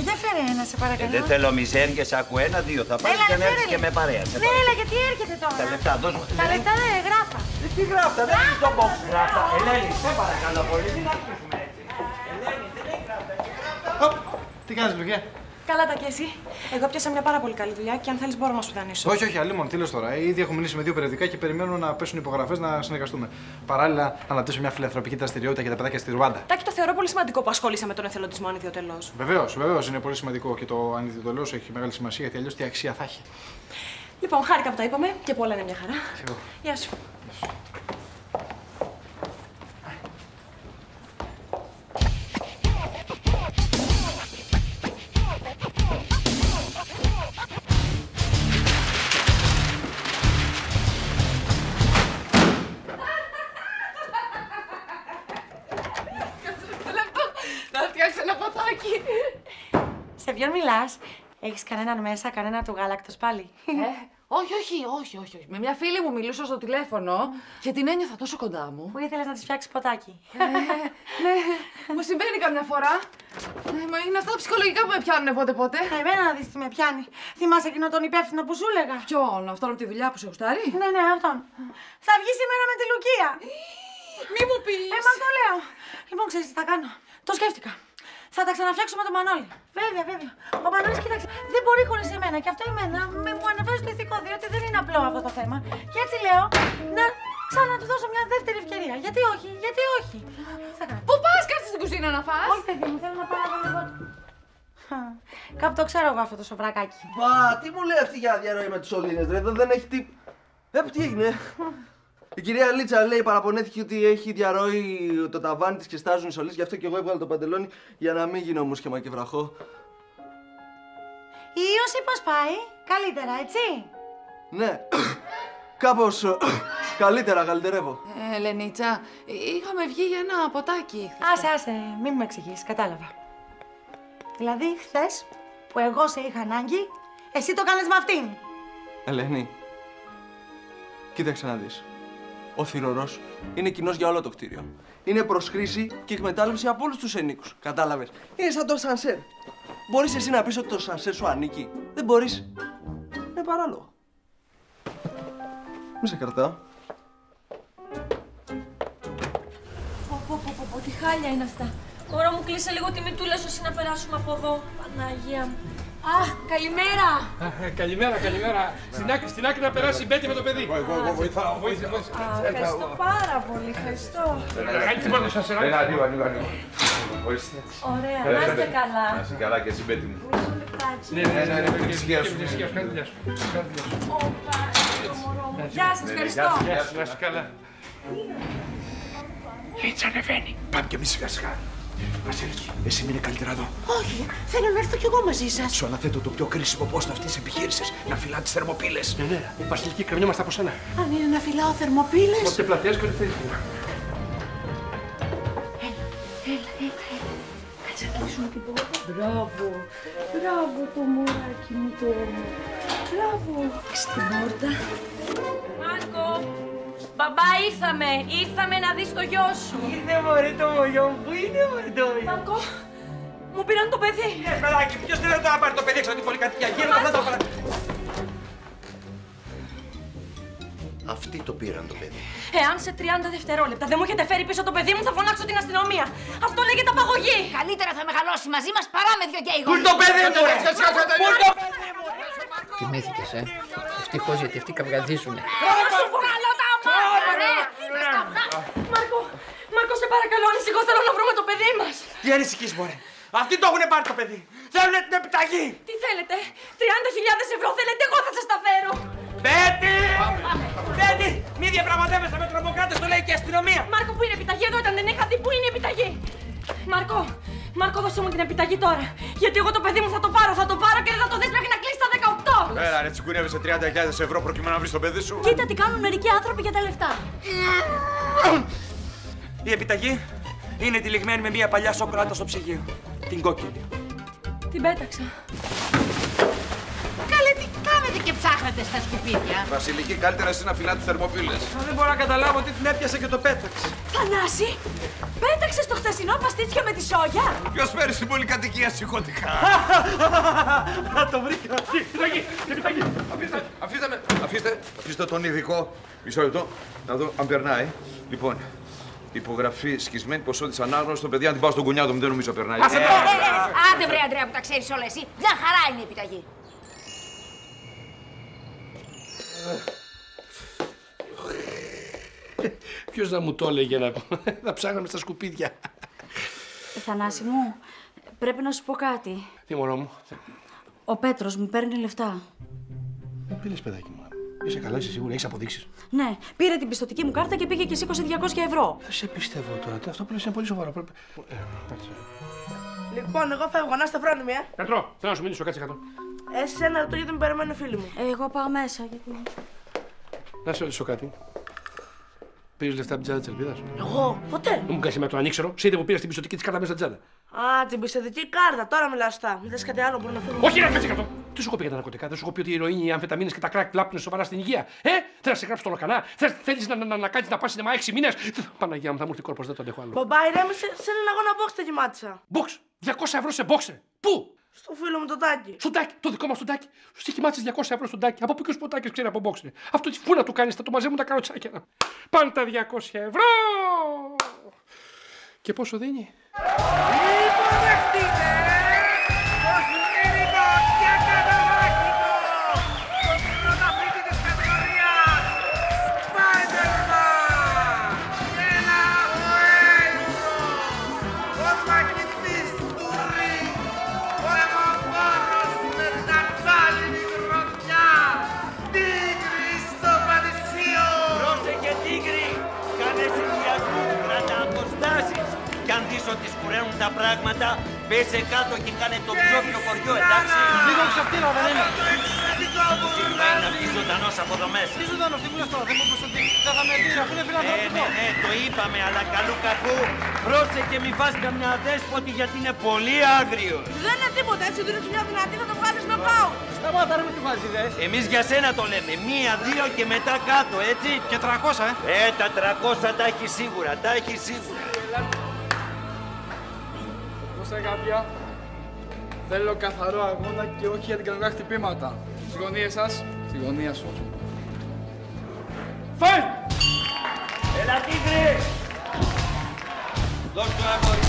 για φέρε ένα, σε παρακαλώ. Δεν θέλω μιζέριες, άκου 1-2 θα πάρεις και να έρθεις και με παρέα. Ναι, έλα, γιατί έρχεται τώρα. Τα λεφτά, δώσ' μου. Τα λεφτά δεν γράφτα. Τι γράφτα, δεν είναι το box γράφτα. Ελένη, σε παρακαλώ πολύ, μην αρχίσουμε έτσι. Ελένη, δεν έχει γράφτα. Τι κάνεις, Λουκία? Καλά τα και εσύ. Εγώ πιάσα μια πάρα πολύ καλή δουλειά και αν θέλεις μπορώ να σου δανείσω. Όχι, αλλήμον, τι λες τώρα. Ήδη έχω μιλήσει με 2 περιοδικά και περιμένω να πέσουν υπογραφές να συνεργαστούμε. Παράλληλα, να αναπτύσσω μια φιλανθρωπική δραστηριότητα για τα παιδάκια στη Ρουάντα. Τάκη, το θεωρώ πολύ σημαντικό που ασχολείσαι με τον εθελοντισμό ανιδιοτελώς. Βεβαίως είναι πολύ σημαντικό και το ανιδιοτελώς έχει μεγάλη σημασία γιατί αλλιώς τι αξία θα έχει. Λοιπόν, χάρηκα που τα είπαμε και που όλα είναι μια χαρά. Γεια σου. Να φτιάξει ένα ποτάκι. Σε ποιον μιλάς? Έχεις κανέναν μέσα, κανένα του γάλακτος πάλι? Όχι. Με μια φίλη μου μιλούσα στο τηλέφωνο και την ένιωθα τόσο κοντά μου. Που ήθελες να της φτιάξεις ποτάκι. Ναι, μου συμβαίνει καμιά φορά. Μα είναι αυτά τα ψυχολογικά που με πιάνουν πότε-πότε. Εμένα να δεις τι με πιάνει. Θυμάσαι εκείνο τον υπεύθυνο που σου έλεγα? Ποιον, αυτόν από τη δουλειά που σε γουστάρει? Ναι, αυτόν. Θα βγει σήμερα με τη Λουκία. Μη μου πεις. Μα το λέω. Λοιπόν, ξέρεις τι θα κάνω? Το σκέφτηκα. Θα τα ξαναφτιάξω με τον Μανώλη. Βέβαια. Ο Μανώλης, κοίταξε, δεν μπορεί χωρίς εμένα. Και αυτό εμένα μου ανεβάζει το ηθικό, διότι δεν είναι απλό αυτό το θέμα. Και έτσι λέω να ξανατού δώσω μια δεύτερη ευκαιρία. Γιατί όχι. πρότεινα να φας. Όχι, παιδί μου, θέλω να πάω να δω. Κάπου το ξέρω εγώ αυτό το σοβρακάκι. Μα, τι μου λέει αυτή για διαρροή με τις σωλήνες, ρε, δεν έχει τι... τι έγινε. Η κυρία Λίτσα λέει παραπονέθηκε ότι έχει διαρροή το ταβάνι της και στάζουν οι σωλήνες, γι' αυτό και εγώ έβγαλα το παντελόνι για να μην γίνω μουσχεμα και βραχώ. Η ίωση πώς πάει, καλύτερα, έτσι. Ναι, κάπως καλύτερα, καλυτερεύω. Ελενίτσα, είχαμε βγει για ένα ποτάκι. Άσε, μην με εξηγείς, κατάλαβα. Δηλαδή, χθες που εγώ σε είχα ανάγκη, εσύ το κάνεις με αυτήν. Ελένη, κοίταξε να δεις. Ο θυρωρός είναι κοινός για όλο το κτίριο. Είναι προς χρήση και εκμετάλλευση από όλους τους ενίκους. Κατάλαβες. Είναι σαν το σανσέρ. Μπορείς εσύ να πεις ότι το σανσέρ σου ανήκει. Δεν μπορείς. Είναι παράλογο. Μη σε κρατάω. Πω, τι χάλια είναι αυτά. Μωρό μου, κλείσε λίγο τη μητούλα σου να περάσουμε από εδώ. Παναγία μου. Καλημέρα! Καλημέρα. Στην άκρη να περάσει η Μπέτη με το παιδί. Εγώ βοηθάω. Ευχαριστώ πάρα πολύ, ευχαριστώ. Κάνεις μόνο σας, Ανοίγω. Ωραία, να είστε καλά. Να είσαι καλά και εσύ, Μπέτη μου. Μισό λεπτάκι. Ναι, Ησυχία σου. Κάνε δουλειά σου. Όπα, το μωρό μου. Γεια σας, ευχαριστώ. Γεια σου, να είσαι καλά. Έτσι ανεβαίνει. Πάμε κι εμείς σιγά-σιγά. Βασίλικη, εσύ μείνε καλύτερα εδώ. Όχι, θέλω να έρθω κι εγώ μαζί σας. Σου αναθέτω το πιο κρίσιμο πόστο αυτής της επιχείρησης. Να φυλά τις θερμοπύλες. Ναι. Βασιλική, κρεμιόμαστε από σένα. Αν είναι να φυλάω θερμοπύλες. Είμαστε πλατείας και ό,τι θέλεις. Έλα. Κάτσε να κλείσουμε την πόρτα. Μπράβο το μωράκι μου το όμορφο. Μπράβο. Στην πόρτα. Μάρκο, μπαμπά ήρθαμε να δεις το γιο σου. Είναι μωρέ το γιο μου, πού είναι μωρέ το γιο. Μάρκο, μου πήραν το παιδί. Παιδάκι, ποιος δεν θα πάρει το παιδί έξω από την πολυκατοικία. Γύρω αυτό το πράγμα. Αυτοί το πήραν το παιδί. Εάν σε 30 δευτερόλεπτα δεν μου έχετε φέρει πίσω το παιδί μου, θα φωνάξω την αστυνομία. Αυτό λέγεται απαγωγή. Καλύτερα θα μεγαλώσει μαζί μας παρά με δυο γκέι Πού είναι το παιδί μου, ρε! Πού είναι το παιδί μου! Κοιμήθηκες, Ευτυχώς, γιατί αυτοί καυγαδίζουνε. Σου βγάλω τα μάτια, Μάρκο, σε παρακαλώ, ανησυχώ, θέλω να βρούμε το παιδί μας. Τι ανησυχείς, μωρέ! Αυτοί το έχουν πάρει το παιδί. Θέλουνε την επιταγή. Τι θέλετε, 30.000 ευρώ θέλετε, εγώ θα σας τα φέρω. Μπέτη, μη διαπραγματεύεσαι με τρομοκράτες, το λέει και η αστυνομία. Μάρκο, πού είναι η επιταγή, εδώ ήταν, δεν είχα δει, πού είναι η επιταγή. Μάρκο, δώσε μου την επιταγή τώρα. Γιατί εγώ το παιδί μου θα το πάρω και δεν θα το δεις μέχρι να κλείσει τα 18. Έλα, ρε, τσιγκουνεύεσαι 30.000 ευρώ προκειμένου να βρεις το παιδί σου. Κοίτα τι κάνουν μερικοί άνθρωποι για τα λεφτά. Η επιταγή είναι τυλιγμένη με μια παλιά σοκολάτα στο ψυγείο. Την κόκκινη. Την πέταξα. Καλέ, τι κάνετε και ψάχνετε στα σκουπίδια. Βασιλική, καλύτερα εσύ να φυλάτε θερμοπύλες. Δεν μπορώ να καταλάβω τι την έπιασε και το πέταξε. Θανάση, πέταξες το χθεσινό παστίτσιο με τη σόγια. Ποιος φέρει στην πολυκατοικία σηκωτικά. Το βρήκα. Επιταγή. Αφήστε τον ειδικό. Μισό λεπτό, να δω αν περνάει. Λοιπόν, υπογραφή σκισμένη ποσότητας ανάγνωσης. Το παιδί, αν την πάω στον κουνιάδο μου, δεν νομίζω περνάει. Άντε βρε Αντρέα που τα ξέρεις όλα εσύ. Μια χαρά είναι η επιταγή. Ποιος να μου το έλεγε να ψάχναμε στα σκουπίδια. Θανάση μου, πρέπει να σου πω κάτι. Τι μωρό μου. Ο Πέτρος μου παίρνει λεφτά. Τι λες, παιδάκι μου. Είσαι καλά, είσαι σίγουρη, έχεις αποδείξεις. Ναι, πήρε την πιστωτική μου κάρτα και πήγε και σήκωσε 200 ευρώ. Δεν σε πιστεύω τώρα. Αυτό που λες είναι πολύ σοβαρό. Λοιπόν, εγώ φεύγω, να είστε φρόνιμοι, Κατρώ, θέλω να σου μιλήσω, κάτσε κάτω. Ένα λεπτό γιατί με περιμένει ο φίλο μου. Εγώ πάω μέσα, γιατί... Να σε ρωτήσω κάτι. Πήρες λεφτά από την τσάντα της Ελπίδας. Εγώ, ποτέ. Δεν μου κάνεις εμένα τον ανήξερο. Ξέρετε που πήρες την πιστωτική της κάρτα μέσα στην τσάντα. Α, την πιστωτική κάρτα, τώρα μιλάω σωστά. Μην θες κάτι άλλο που να φύγω. Όχι, ρε, κάτσε κάτω. Τι σου έχω πει για τα ναρκωτικά, δεν σου έχω πει ότι η ηρωίνη, οι αμφεταμίνες και τα κράκ βλάπτουν σοβαρά στην υγεία. Θέλεις να σε γράψει το λοκανά, θέλεις να κάνεις να πας σινεμά 6 μήνες. Παναγία μου, θα μου έρθει κόρπος, δεν το αντέχω άλλο. Μπαμπά, ηρέμησε, σε έναν αγώνα box τα γεμάτισα. Box, 200 ευρώ σε boxer. Πού? Στο φίλο μου το Τάκη. Στο Τάκη, το δικό μας το Τάκη. Σου στοιχημάτισες 200 ευρώ στον Τάκη. Από πού και ο Τάκης ξέρει από boxer. Αυτό τι φού να του κάνεις, θα το μαζεύουν τα καροτσάκια. Πάνε τα 200 ευρώ. Και πόσο δίνει? Υποδεχτείτε! Το σφυρίγο και καταμάχητο! Το πρωταθλητή της κατηγορίας! Spider-Man! Ένα ευρώ! Oh my της κουραίνουν τα πράγματα, πέσε κάτω και κάνε το πιο χωριό, εντάξει. Λίγο ξαφτήρα δεν είναι. Σημαίνει αυτή ζωντανός από εδώ μέσα. Τι ζωντανός, τι μου λες τώρα, δεν μου προσωπεί. Δεν θα με δει, αφού είναι φιλανθρωπικό. Ναι, το είπαμε, αλλά καλού κακού. Πρόσεχε μη φας καμιά δέσποτη γιατί είναι πολύ άγριος. Δεν είναι τίποτα, έτσι δίνεις μια δυνατή να το βγάλεις να πάω. Σταμάτα ρε με τι βάζεις ιδέες. Εμείς για σένα το λέμε. 1, 2 και μετά κάτω, έτσι. Και 300, τα 300 τα έχει σίγουρα, τα έχει σίγουρα. Δώστε κάποια. Θέλω καθαρό αγώνα και όχι για την κανονικά χτυπήματα. Στις γωνίες σας, στη γωνία σου. Φάει! Έλα τίγρη! Δώσ' το αγόρι.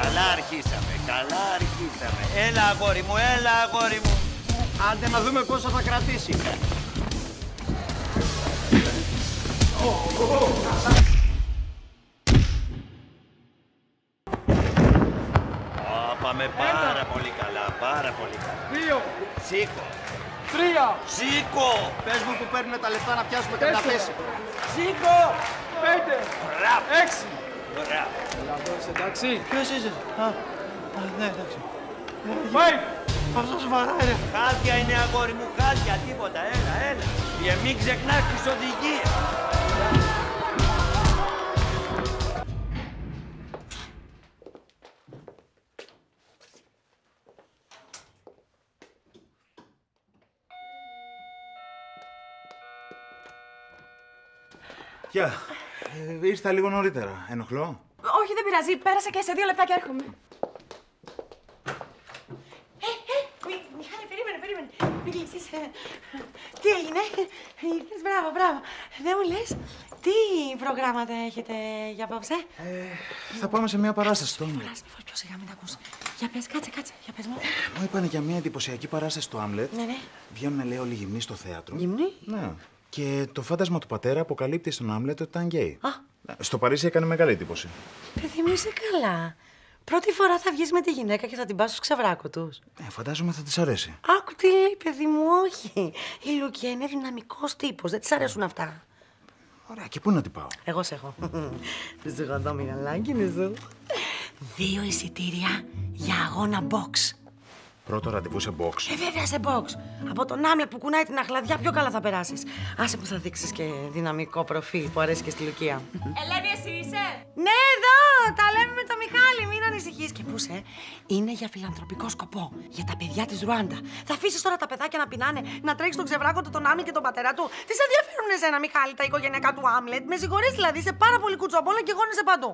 Καλά αρχίσαμε, καλά αρχίσαμε. Έλα αγόρι μου, έλα αγόρι μου. Άντε να δούμε πόσο θα κρατήσει. Πάμε πάρα πολύ καλά, πάρα πολύ καλά. 2. Σήκω. 3. Σήκω. Πες μου που παίρνουν τα λεφτά να πιάσουμε καμιά θέση. Σήκω. 5. Μπράβο. 6. Μπράβο. Έλα εδώ είσαι, εντάξει. Ποιος είσαι. Ναι, εντάξει. Πάει. Αυτός βαράει ρε. Χάδια είναι αγόρι μου, χάδια, τίποτα. Έλα, έλα. Και μην ξεχνάς τις οδηγίες. Γεια. Ήρθα λίγο νωρίτερα. Ενοχλώ? Όχι, δεν πειράζει. Πέρασα και σε 2 λεπτά και έρχομαι. Μιχάλη, περίμενε. Μην κλείσεις. Τι έγινε? Ήρθες, μπράβο. Δεν μου λες, τι προγράμματα έχετε για απόψε? Θα πάμε σε μια παράσταση στο Άμλετ. Πιο σιγά, μην τα ακούς. Για πες, κάτσε. Για πες μου. Μου είπανε για μια εντυπωσιακή παράσταση στο Άμλετ. Ναι. Βγαίνουν, λέει, όλοι γυμνοί στο θέατρο. Γυμνοί? Ναι. Και το φάντασμα του πατέρα αποκαλύπτει στον Άμλετ ότι ήταν γκέι. Στο Παρίσι έκανε μεγάλη εντύπωση. Παιδί μου, είσαι καλά. Πρώτη φορά θα βγεις με τη γυναίκα και θα την πας στους ξεβράκωτους. Φαντάζομαι θα της αρέσει. Άκου τι λέει, παιδί μου, όχι. Η Λουκία είναι δυναμικός τύπος, δεν της αρέσουν αυτά. Ωραία, και πού να την πάω? Εγώ σε έχω. Δεν σου γοντώ, Μιγαλάκι, είναι σου. 2 εισιτήρια για αγώνα box. Πρώτο ραντεβού σε box. Βέβαια σε box. Από τον Άμλετ που κουνάει την αχλαδιά πιο καλά θα περάσεις. Άσε που θα δείξεις και δυναμικό προφίλ που αρέσει και στη Λουκία. Ελένη, εσύ είσαι? Ναι, εδώ! Τα λέμε με το Μιχάλη, μην ανησυχείς. Και πού σε? Είναι για φιλανθρωπικό σκοπό. Για τα παιδιά της Ρουάντα. Θα αφήσεις τώρα τα παιδάκια να πεινάνε, να τρέχεις στον ξεβράκο του τον Άμλετ και τον πατέρα του. Τι σε ενδιαφέρουν εσένα, Μιχάλη, τα οικογενειακά του Άμλετ? Με συγχωρείς δηλαδή, είσαι πάρα πολύ κουτσομπόλα και γόνεσαι παντού.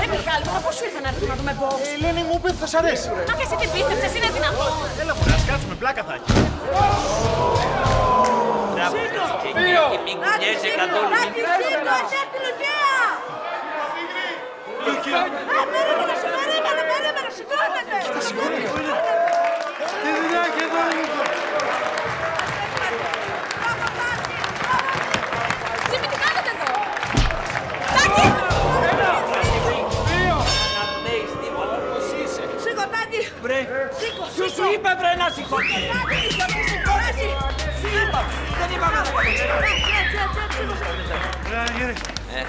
Μιχάλη, τώρα πώς σου ήρθε να έρθουμε να δούμε box? Η Ελένη μου είπε ότι θα σ' αρέσει. Μα και εσύ την πίστεψες, είναι δυνατόν? Έλα μου, να σκάτσουμε, πλάκα θα έχει. Και μην κουνιέσαι καθόλου. Λουκία! Περίμενε, σηκώνεται! Κοίτα, σηκώνεται. Τι δουλειά έχει εδώ, Λουκία. Ζήμη, τι κάνετε εδώ? Σήκω, Τάντι! Βρε, ποιος σου είπε βρε να σηκώνεις? Δεν είπαμε να κάνεις.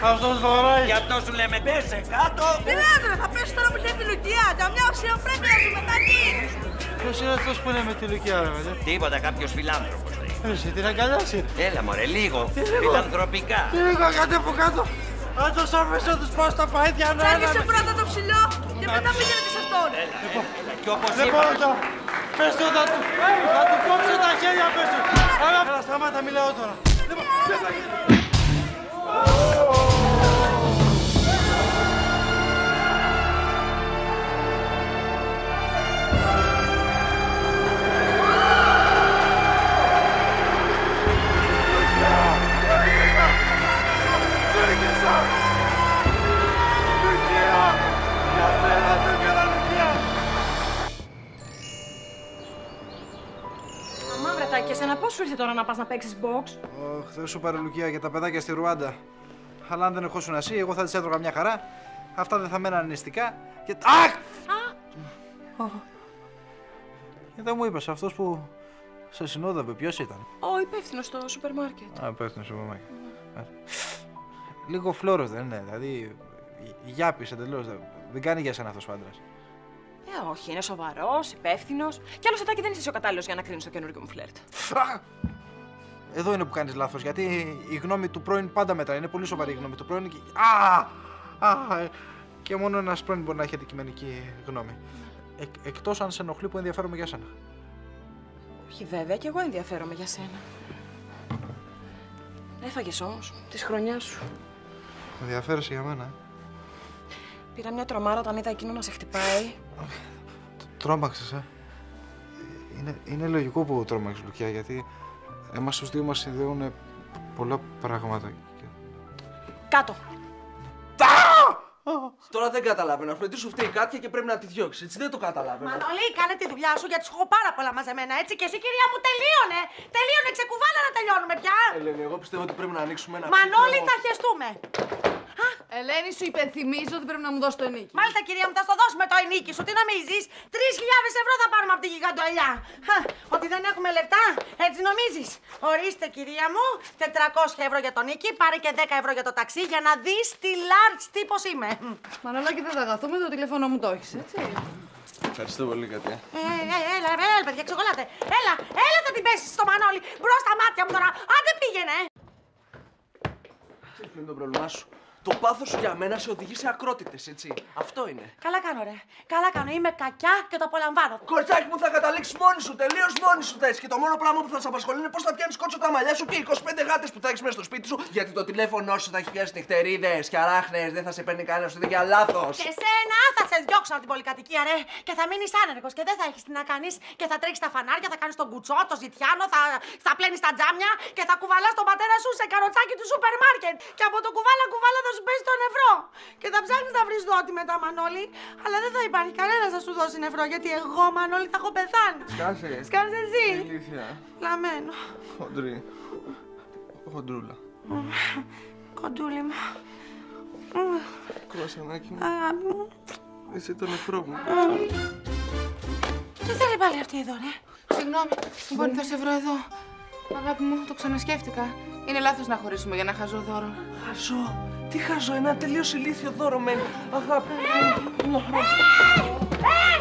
Αυτός βαράει. Γι' αυτό σου λέμε πέσε κάτω. Τι λέτε, θα πέσει τώρα που λέει τη Λουκία. Για μια αξιοπρέπεια σου μετά τι. Ποιος είναι αυτός που είναι με τη Λουκία, ρε παιδί? Τίποτα, κάποιος φιλάνθρωπος. Εσύ την αγκαλιάσει. Έλα μωρέ, λίγο. Φιλανθρωπικά. Τι λίγο, κάντε από κάτω. Αν τους άφησε τους πάω στα παΐδια να Τσάκισε πρώτα το ψηλό και μετά πήγαινε σε αυτόν. Και όπως Δεν είπα... μπορώ τώρα. Πες του, θα του κόψω τα χέρια, πες του. Έλα, σταμάτα, μιλάω τώρα. Και εσένα πώς σου ήρθε τώρα να πας να παίξεις box? Δεν σου πάρε Λουκία για τα παιδάκια στη Ρουάντα. Αλλά αν δεν ερχόσουν εσύ, εγώ θα τις έτρωγα μια χαρά. Αυτά δεν θα μέναν νηστικά. Και... Αχ! Και δεν μου είπες, αυτός που σε συνόδευε, ποιος ήταν? Ο υπεύθυνος στο σούπερ μάρκετ. Α, υπεύθυνος στο σούπερ μάρκετ. Λίγο φλόρος δεν είναι, δηλαδή γιάπης εντελώς. Δεν κάνει για σένα αυτός ο άντρας. Όχι, είναι σοβαρός, υπεύθυνος. Κι άλλωστε Τάκη δεν είσαι ο κατάλληλος για να κρίνεις το καινούργιο μου φλερτ. Εδώ είναι που κάνεις λάθος, γιατί η γνώμη του πρώην πάντα μετράει. Είναι πολύ σοβαρή η γνώμη του πρώην. Και μόνο ένας πρώην μπορεί να έχει αντικειμενική γνώμη. Εκτός αν σε ενοχλεί που ενδιαφέρομαι για σένα. Όχι βέβαια, κι εγώ ενδιαφέρομαι για σένα. Έφαγες όμως της χρονιάς σου. Ενδιαφέρεσαι για μένα. Πήρα μια τρομάρα όταν είδα εκείνο να σε χτυπάει. Τρόμαξες, Είναι λογικό που τρόμαξες, Λουκιά, γιατί εμάς τους δύο μας συνδέουν πολλά πράγματα. Κάτω! Τώρα δεν καταλαβαίνω. Αυτό τι σου φταίει η Κάτια και πρέπει να τη διώξει. Έτσι δεν το καταλαβαίνω. Μανώλη, κάνε τη δουλειά σου γιατί σου έχω πάρα πολλά μαζεμένα έτσι. Και εσύ, κυρία μου, τελείωνε! Τελείωνε, ξεκουβάλα να τελειώνουμε πια! Ελένη, εγώ πιστεύω ότι πρέπει να ανοίξουμε ένα. Μανώλη, θα χεστούμε! Ελένη, σου υπενθυμίζω ότι πρέπει να μου δώσει το ενίκη. Μάλιστα, κυρία μου, θα στο δώσουμε το ενίκη σου. Τι νομίζεις? 3.000 ευρώ θα πάρουμε από τη γιγαντοελιά. Ότι δεν έχουμε λεφτά, έτσι νομίζεις? Ορίστε, κυρία μου, 400 ευρώ για τον νίκη, πάρε και 10 ευρώ για το ταξί για να δεις τι large τύπος είμαι. Μανολάκη, δεν θα αγαθούμε, το τηλέφωνο μου το έχεις, έτσι. Ευχαριστώ πολύ, Κατιά. Έλα, παιδιά, ξεκολλάτε. Έλα, θα την πέσεις στο Μανώλη. Μπρος στα μάτια μου τώρα. Άντε πήγαινε. Ξέρεις ποιο είναι το πρόβλημά σου? Το πάθος σου για μένα σε οδηγεί σε ακρότητες, έτσι. Αυτό είναι. Καλά κάνω, ρε. Καλά κάνω. Είμαι κακιά και το απολαμβάνω. Κοριτσάκι μου, θα καταλήξεις μόνη σου. Τελείως μόνη σου θες. Και το μόνο πράγμα που θα σε απασχολεί είναι πώς θα πιάνεις κότσο τα μαλλιά σου και 25 γάτες που θα έχεις μέσα στο σπίτι σου. Γιατί το τηλέφωνό σου θα έχει πιάσει νυχτερίδες και αράχνες. Δεν θα σε παίρνει κανένας ούτε για λάθος. Και σένα θα σε διώξω από την πολυκατοικία, ρε. Και θα μείνεις άνεργος και δεν θα έχεις τι να κάνεις. Και θα τρέξεις τα φανάρια, θα κάνεις τον κουτσό, το ζητιάνο, θα πλένεις τα τζάμια και θα κουβαλάς τον πατέρα σου σε καροτσάκι του σούπερ μάρκετ. Και από το κουβάλα θα σου πέσει το νευρό. Και θα ψάχνεις να βρεις δότη μετά, Μανώλη. Αλλά δεν θα υπάρχει κανένας να σου δώσει νευρό. Γιατί εγώ, Μανώλη, θα έχω πεθάνει. Σκάσε. Σκάσε εσύ. Ηλίθεια. Λαμένο. Χοντρή. Χοντρούλα. Κοντούλη μου. Κρουασανάκι μου. Αγάπη μου. Είσαι το νεφρό μου. Τι θέλει πάλι αυτή εδώ, ρε? Συγγνώμη, μπορεί να σε βρω εδώ. Αγάπη μου, το ξανασκέφτηκα. Είναι λάθος να χωρίσουμε για ένα χαζό δώρο. Χαζό? Τι χαζό, ένα τελείως ηλίθιο δώρο, μεν. Αγάπη μου.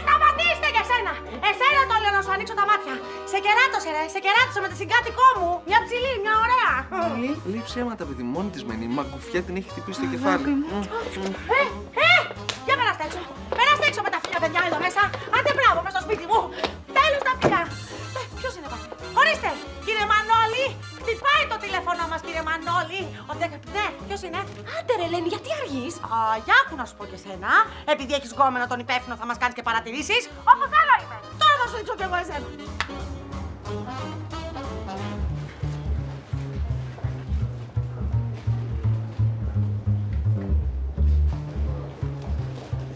Σταματήστε για σένα! Εσένα το λέω να σου ανοίξω τα μάτια. Σε κεράτωσε, ρε. Σε κεράτωσε με τη συγκάτοικό μου. Μια ψηλή, μια ωραία. Λέει ψέματα, παιδί, μόνη της μένει. Η μαγκουφιά την έχει χτυπήσει στο κεφάλι. Για περάστε έξω. Περάστε έξω με τα φιλιά, παιδιά, εδώ μέσα. Άντε μπράβο, μες στο σπίτι μου. Τέλος τα φιλιά. Ποιος είναι πάλι? Ορίστε, κύριε Μανώλη. Χτυπάει το τηλέφωνο μας, κύριε Μανώλη. Ναι, ποιος είναι? Άντε ρε Ελένη, γιατί αργείς? Για άκου να σου πω και σένα. Επειδή έχεις γκόμενο τον υπεύθυνο θα μας κάνεις και παρατηρήσεις. Όπως άλλο είμαι. Τώρα θα σου δείξω κι εγώ εσένα.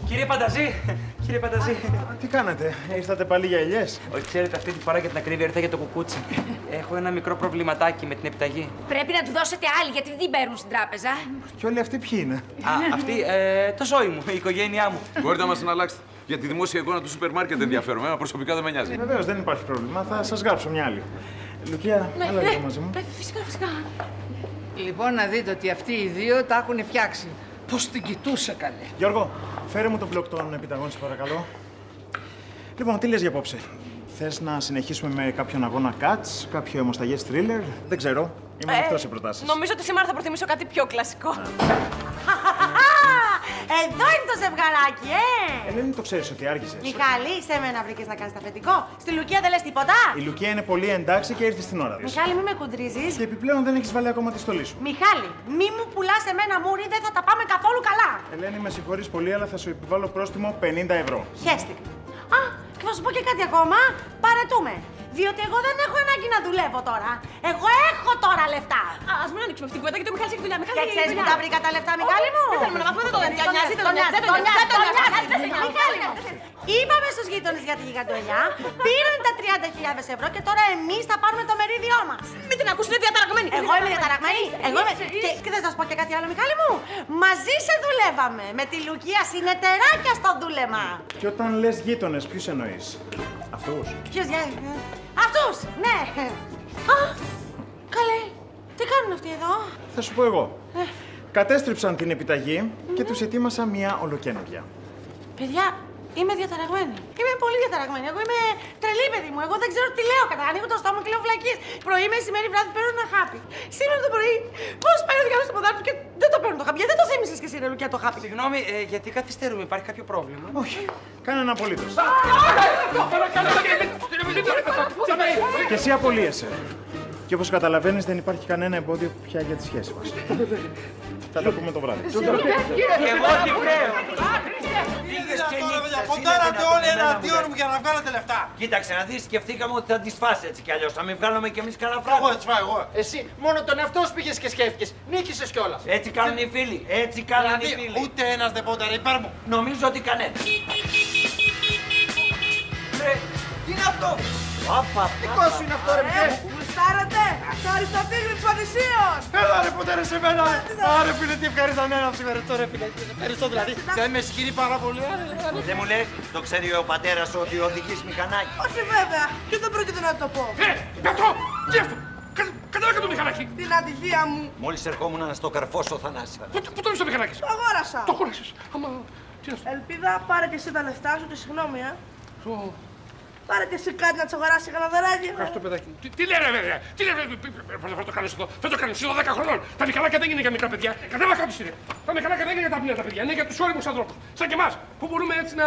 Κύριε Πανταζή! Κύριε Πανταζή! Τι κάνετε, ήρθατε πάλι για ελιές? Όχι, ξέρετε, αυτή τη φορά για την ακρίβεια ήρθα για το κουκούτσι. Έχω ένα μικρό προβληματάκι με την επιταγή. Πρέπει να του δώσετε άλλη, γιατί δεν παίρνουν στην τράπεζα. Και όλοι αυτοί ποιοι είναι? Αυτή, το ζώη μου, η οικογένειά μου. Μπορείτε να μας την αλλάξετε. Για τη δημόσια εικόνα του σούπερ μάρκετ ενδιαφέρομαι, αλλά προσωπικά δεν με νοιάζει. Βεβαίως, δεν υπάρχει πρόβλημα. Θα σας γράψω μια άλλη. Λουκία, έλα εδώ μαζί μου. Φυσικά. Λοιπόν, να δείτε ότι αυτοί οι δύο τα έχουν φτιάξει. Πώς την κοιτούσε καλέ. Γιώργο, φέρε μου το μπλοκ των επιταγών, σε παρακαλώ. Λοιπόν, τι λες για απόψε? Θες να συνεχίσουμε με κάποιον αγώνα cuts, κάποιο αιμοσταγές thriller? Δεν ξέρω. Είμαι ανοιχτός σε προτάσεις. Νομίζω ότι σήμερα θα προτιμήσω κάτι πιο κλασικό. Εδώ είναι το ζευγαράκι, Ελένη, το ξέρεις ότι άργησες. Μιχάλη, σε μένα βρήκες να κάνεις αφεντικό. Στη Λουκία δεν λες τίποτα. Η Λουκία είναι πολύ εντάξει και ήρθε στην ώρα της. Μιχάλη, μη με κουντρίζεις. Και επιπλέον δεν έχεις βάλει ακόμα τη στολή σου. Μιχάλη, μη μου πουλάς εμένα μούρι, δεν θα τα πάμε καθόλου καλά. Ελένη, με συγχωρείς πολύ, αλλά θα σου επιβάλλω πρόστιμο 50 ευρώ. Χέστηκα. Και θα σου πω και κάτι ακόμα. Παρετούμε. Διότι εγώ δεν έχω ανάγκη να δουλεύω τώρα. Εγώ έχω τώρα λεφτά. Ας μην ανοίξουμε αυτή την κουβέντα γιατί ο Μιχάλης έχει δουλειά. Και ξέρεις που τα βρήκα τα λεφτά, Μιχάλη μου? Δεν θέλουμε να μάθουμε, δεν το νοιάζει. Δεν τον νοιάζει. Μιχάλη μου. Είπαμε στους γείτονες για τη γιγαντοελιά, πήραν τα 30.000 ευρώ και τώρα εμείς θα πάρουμε το μερίδιό μας. Μην την ακούς, είναι διαταραγμένη. Εγώ είμαι διαταραγμένη. Εγώ είμαι. Και δεν θα σου πω και κάτι άλλο, Μιχάλη μου. Μαζί σε δουλεύαμε. Με τη Λουκία συνεταιράκια στο δούλεμα. Και όταν λες γείτονες, ποιους εννοείς? Αυτούς? Ποιος αυτούς, ναι. Α, καλέ. Τι κάνουν αυτοί εδώ? Θα σου πω εγώ. Κατέστρεψαν την επιταγή και τους ετοίμασα μια ολοκαίνουργια. Παιδιά, είμαι διαταραγμένη. Είμαι πολύ διαταραγμένη. Εγώ είμαι τρελή, παιδί μου. Εγώ δεν ξέρω τι λέω. Ανοίγω το στόμα και λέω βλακίες. Πρωί, μεσημέρι, βράδυ παίρνω ένα χάπι. Σήμερα το πρωί, πώς πάει ο διάλογος στο ποδάρι του και δεν το παίρνω το χάπι. Γιατί δεν το θύμισες και εσύ, ρε Λουκιά, το χάπι? Συγγνώμη, γιατί καθυστερούμε, υπάρχει κάποιο πρόβλημα? Όχι. Κανένα απολύτως. Και εσύ απολύεσαι. Και όπως καταλαβαίνεις, δεν υπάρχει κανένα εμπόδιο πια για τη σχέση μας. Θα τα πούμε το βράδυ. Εγώ τι πρέπει. Ποντάρατε όλοι εναντίον μου για να βγάλετε λεφτά. Κοίταξε να δεις, σκεφτήκαμε ότι θα τις φας έτσι κι αλλιώς. Θα μην βγάλουμε κι εμείς καλά πράγματα. Εγώ έτσι φάω εγώ. Εσύ μόνο τον εαυτό σου πήγες και σκέφτηκες. Νίκησες κιόλας. Έτσι κάνουν οι φίλοι. Έτσι κάνουν οι φίλοι. Ούτε ένας δεν πόνταρε υπέρ μου. Νομίζω ότι κανένας. Τι είναι αυτό? Δικό σου είναι αυτό, ρε Μιχέ. Γουστάρατε το Αριστοτέλειο της Οδυσσίων. Έλα ρε ποτέ σε μένα. Άρε φίλε, τι ευχαριστώ. Ναι, να ευχαριστώ ρε φίλε. Ευχαριστώ δηλαδή. Δεν με σκύρει πάρα πολύ. Δεν μου λες, το ξέρει ο πατέρας σου ότι οδηγείς μηχανάκι? Όχι βέβαια. Και δεν πρόκειται να το πω. Πέτρο, τι αυτό? Κατάλαβα το μηχανάκι. Την ατυχία μου. Μόλις ερχόμουν να στο καρφώσω, Θανάση. Πού το βρεις το μηχανάκι? Το αγόρασα. Το αγόρασες. Ελπίδα, πάρε και εσύ τα λεφτά σου και συγγνώμη, Πάρε και εσύ κάτι να της αγοράσεις κανένα δωράκι. Ευχαριστώ, παιδάκι. Τι λέει, ρε παιδιά, τι λέει, θα το κάνεις εδώ, θα το κάνεις, είσαι 10 χρονών. Τα μηχανάκια δεν είναι για μικρά παιδιά. Κατάλαβα κάτω είναι. Τα μηχανάκια δεν είναι για τα απλά τα παιδιά, είναι για τους όριμους ανθρώπους. Σαν και εμάς, που μπορούμε έτσι να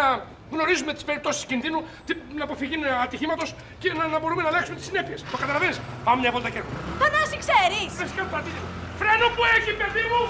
γνωρίζουμε τις περιπτώσεις κινδύνου, την αποφυγή ατυχήματος και να μπορούμε να αλλάξουμε τις συνέπειες. Το καταλαβαίνεις? Πάμε μια βόλτα και έρχομαι. Θανάση, ξέρεις! Φρένο που έχει, παιδί μου!